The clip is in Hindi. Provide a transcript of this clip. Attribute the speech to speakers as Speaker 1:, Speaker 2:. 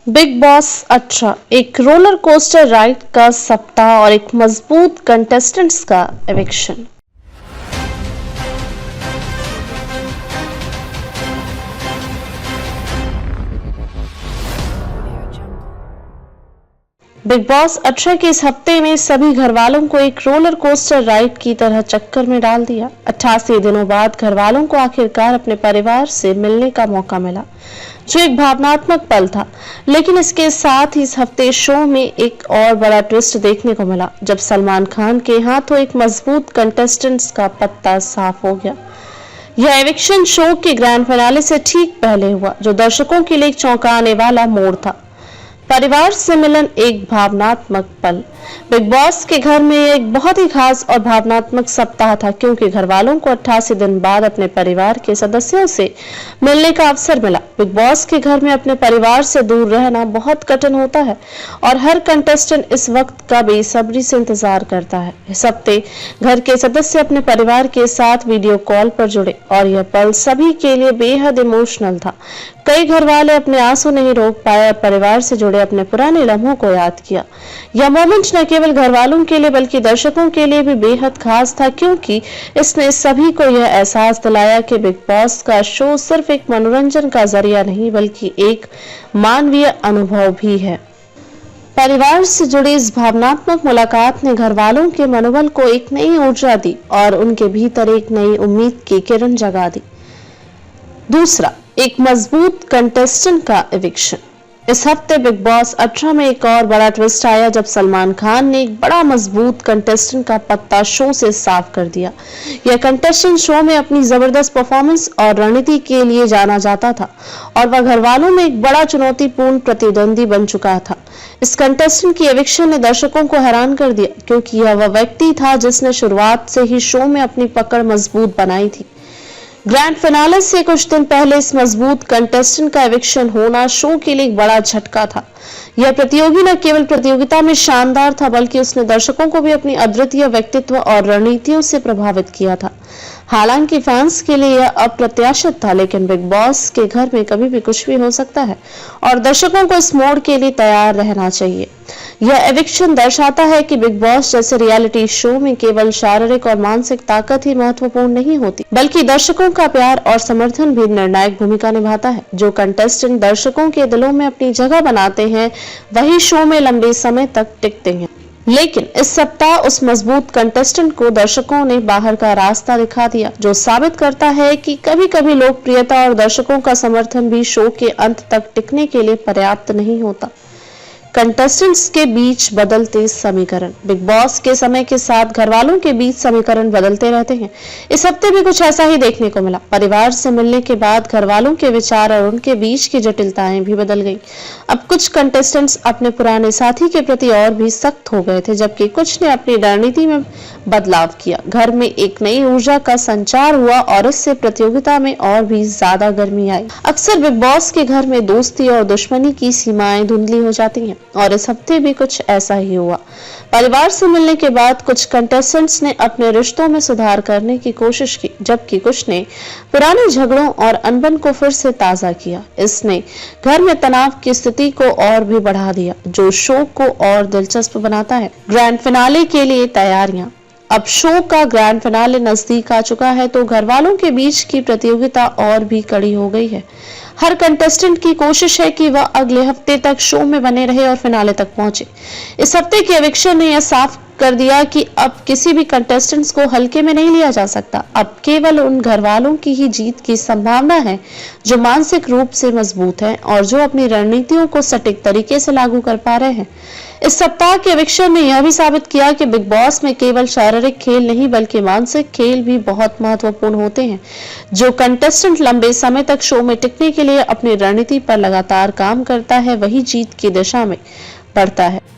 Speaker 1: बिग बॉस 18 एक रोलर कोस्टर राइड का सप्ताह और एक मजबूत कंटेस्टेंट्स का एविक्शन। बिग बॉस 18 के इस हफ्ते में सभी घरवालों को एक रोलर कोस्टर राइड की तरह चक्कर में डाल दिया। 88 दिनों बाद घरवालों को आखिरकार अपने परिवार से मिलने का मौका मिला, जो एक भावनात्मक पल था। लेकिन इसके साथ ही इस हफ्ते शो में एक और बड़ा ट्विस्ट देखने को मिला, जब सलमान खान के हाथों एक मजबूत कंटेस्टेंट्स का पत्ता साफ हो गया। यह एविक्शन शो के ग्रैंड फिनाले से ठीक पहले हुआ, जो दर्शकों के लिए एक चौंकाने वाला मोड़ था। परिवार से मिलन एक भावनात्मक पल। बिग बॉस के घर में एक बहुत ही खास और भावनात्मक सप्ताह था, क्योंकि घरवालों को 88 दिन बाद अपने परिवार के सदस्यों से मिलने का अवसर मिला। बिग बॉस के घर में अपने परिवार से दूर रहना बहुत कठिन होता है और हर कंटेस्टेंट इस वक्त का बेसब्री से इंतजार करता है। इस हफ्ते घर के सदस्य अपने परिवार के साथ वीडियो कॉल पर जुड़े और यह पल सभी के लिए बेहद इमोशनल था। कई घरवाले अपने आंसू नहीं रोक पाए और परिवार से जुड़े अपने पुराने लम्हों को याद किया। यह मोमेंट न केवल घरवालों के लिए बल्कि दर्शकों के लिए भी बेहद खास था, क्योंकि इसने सभी को यह एहसास दिलाया कि बिग बॉस का शो सिर्फ एक मनोरंजन का जरिया नहीं बल्कि एक मानवीय अनुभव भी है। परिवार से जुड़ी इस भावनात्मक मुलाकात ने घरवालों के मनोबल को एक नई ऊर्जा दी और उनके भीतर एक नई उम्मीद की किरण जगा दी। दूसरा, एक मजबूत कंटेस्टेंट का एविक्शन। इस हफ्ते बिग बॉस 18 में एक और बड़ा ट्विस्ट आया, जब सलमान खान ने एक बड़ा मजबूत कंटेस्टेंट का पत्ता शो से साफ कर दिया। यह कंटेस्टेंट शो में अपनी जबरदस्त परफॉर्मेंस और रणनीति के लिए जाना जाता था और वह घरवालों में एक बड़ा चुनौतीपूर्ण प्रतिद्वंदी बन चुका था। इस कंटेस्टेंट की एविक्शन ने दर्शकों को हैरान कर दिया, क्योंकि यह वह व्यक्ति था जिसने शुरुआत से ही शो में अपनी पकड़ मजबूत बनाई थी। ग्रैंड फिनाले से कुछ दिन पहले इस मजबूत कंटेस्टेंट का एविक्शन होना शो के लिए एक बड़ा झटका था। यह प्रतियोगी न केवल प्रतियोगिता में शानदार था, बल्कि उसने दर्शकों को भी अपनी अद्वितीय व्यक्तित्व और रणनीतियों से प्रभावित किया था। हालांकि फैंस के लिए यह अप्रत्याशित था, लेकिन बिग बॉस के घर में कभी भी कुछ भी हो सकता है और दर्शकों को इस मोड़ के लिए तैयार रहना चाहिए। यह एविक्शन दर्शाता है कि बिग बॉस जैसे रियलिटी शो में केवल शारीरिक और मानसिक ताकत ही महत्वपूर्ण नहीं होती, बल्कि दर्शकों का प्यार और समर्थन भी निर्णायक भूमिका निभाता है। जो कंटेस्टेंट दर्शकों के दिलों में अपनी जगह बनाते हैं, वही शो में लंबे समय तक टिकते हैं। लेकिन इस सप्ताह उस मजबूत कंटेस्टेंट को दर्शकों ने बाहर का रास्ता दिखा दिया, जो साबित करता है कि कभी-कभी लोकप्रियता और दर्शकों का समर्थन भी शो के अंत तक टिकने के लिए पर्याप्त नहीं होता। कंटेस्टेंट्स के बीच बदलते समीकरण। बिग बॉस के समय के साथ घरवालों के बीच समीकरण बदलते रहते हैं। इस हफ्ते भी कुछ ऐसा ही देखने को मिला। परिवार से मिलने के बाद घरवालों के विचार और उनके बीच की जटिलताएं भी बदल गईं। अब कुछ कंटेस्टेंट्स अपने पुराने साथी के प्रति और भी सख्त हो गए थे, जबकि कुछ ने अपनी रणनीति में बदलाव किया। घर में एक नई ऊर्जा का संचार हुआ और इससे प्रतियोगिता में और भी ज्यादा गर्मी आई। अक्सर बिग बॉस के घर में दोस्ती और दुश्मनी की सीमाएं धुंधली हो जाती हैं, और इस हफ्ते भी कुछ ऐसा ही हुआ। परिवार से मिलने के बाद कुछ कंटेस्टेंट्स ने अपने रिश्तों में सुधार करने की कोशिश की, जबकि कुछ ने पुराने झगड़ों और अनबन को फिर से ताजा किया। इसने घर में तनाव की स्थिति को और भी बढ़ा दिया, जो शो को और दिलचस्प बनाता है। ग्रैंड फिनाले के लिए तैयारियां। अब शो का ग्रैंड फिनाले नजदीक आ चुका है, तो घरवालों के बीच की प्रतियोगिता और भी कड़ी हो गई है। हर कंटेस्टेंट की कोशिश है कि वह अगले हफ्ते तक शो में बने रहे और फिनाले तक पहुंचे। इस हफ्ते के एविक्शन ने यह साफ कर दिया कि अब किसी भी कंटेस्टेंट्स को हल्के में नहीं लिया जा सकता। अब केवल उन घरवालों की ही जीत की संभावना है जो मानसिक रूप से मजबूत हैं और जो अपनी रणनीतियों को सटीक तरीके से लागू कर पा रहे हैं। इस सप्ताह के एविक्शन ने यह भी साबित किया कि बिग बॉस में केवल शारीरिक खेल नहीं बल्कि मानसिक खेल भी बहुत महत्वपूर्ण होते हैं। जो कंटेस्टेंट लंबे समय तक शो में टिकने के लिए अपनी रणनीति पर लगातार काम करता है, वही जीत की दिशा में बढ़ता है।